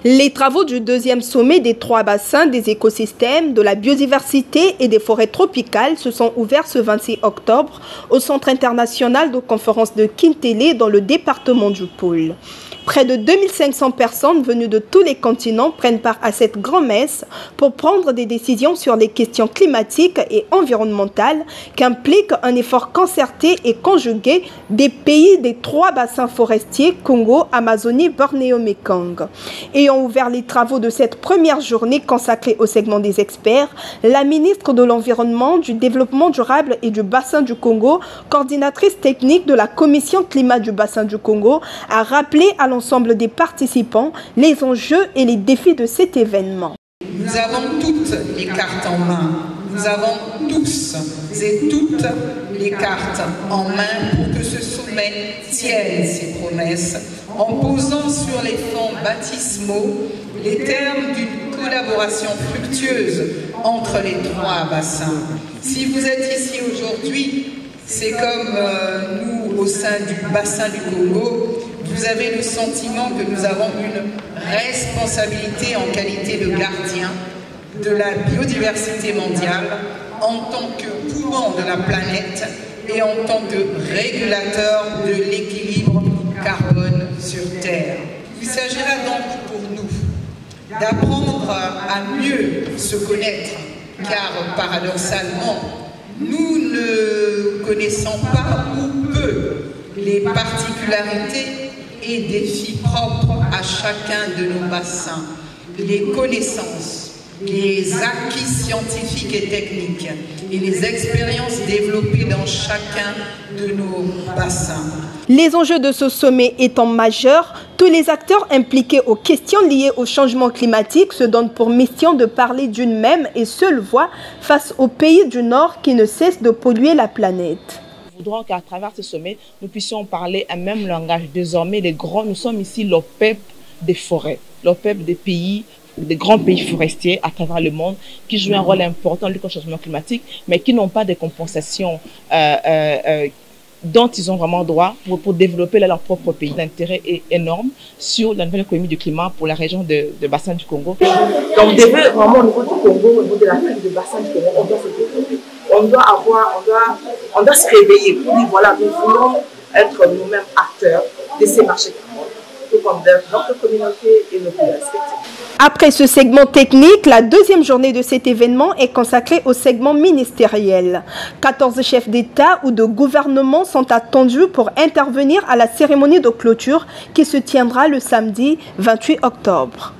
Les travaux du deuxième sommet des 3 bassins des écosystèmes, de la biodiversité et des forêts tropicales se sont ouverts ce 26 octobre au Centre international de conférence de Kintélé dans le département du Pôle. Près de 2500 personnes venues de tous les continents prennent part à cette grand-messe pour prendre des décisions sur les questions climatiques et environnementales qu'implique un effort concerté et conjugué des pays des 3 bassins forestiers Congo, Amazonie, Bornéo, Mekong. Ayant ouvert les travaux de cette première journée consacrée au segment des experts, la ministre de l'Environnement, du Développement durable et du bassin du Congo, coordinatrice technique de la Commission climat du bassin du Congo, a rappelé à l'ensemble des participants les enjeux et les défis de cet événement. Nous avons toutes les cartes en main. Nous avons tous et toutes les cartes en main pour que ce sommet tienne ses promesses en posant sur les fonds baptismaux les termes d'une collaboration fructueuse entre les 3 bassins. Si vous êtes ici aujourd'hui, c'est comme nous au sein du bassin du Congo, vous avez le sentiment que nous avons une responsabilité en qualité de gardien de la biodiversité mondiale, en tant que poumon de la planète et en tant que régulateur de l'équilibre carbone sur Terre. Il s'agira donc pour nous d'apprendre à mieux se connaître, car paradoxalement, nous ne connaissons pas ou peu les particularités et défis propres à chacun de nos bassins, les connaissances, les acquis scientifiques et techniques et les expériences développées dans chacun de nos bassins. Les enjeux de ce sommet étant majeurs, tous les acteurs impliqués aux questions liées au changement climatique se donnent pour mission de parler d'une même et seule voix face aux pays du Nord qui ne cessent de polluer la planète. Nous voudrons qu'à travers ce sommet, nous puissions parler un même langage. Désormais, nous sommes ici l'OPEP des forêts, l'OPEP des pays, des grands pays forestiers à travers le monde qui jouent un rôle important dans le changement climatique, mais qui n'ont pas de compensation dont ils ont vraiment droit pour développer leur propre pays. L'intérêt est énorme sur la nouvelle économie du climat pour la région de bassin du Congo. Donc, on devait vraiment au niveau du Congo, au niveau de l'Afrique, du bassin du Congo, on doit se développer. On doit se réveiller pour dire voilà, nous voulons être nous-mêmes acteurs de ces marchés tout comme de notre communauté et nos pays respectifs. Après ce segment technique, la deuxième journée de cet événement est consacrée au segment ministériel. 14 chefs d'État ou de gouvernement sont attendus pour intervenir à la cérémonie de clôture qui se tiendra le samedi 28 octobre.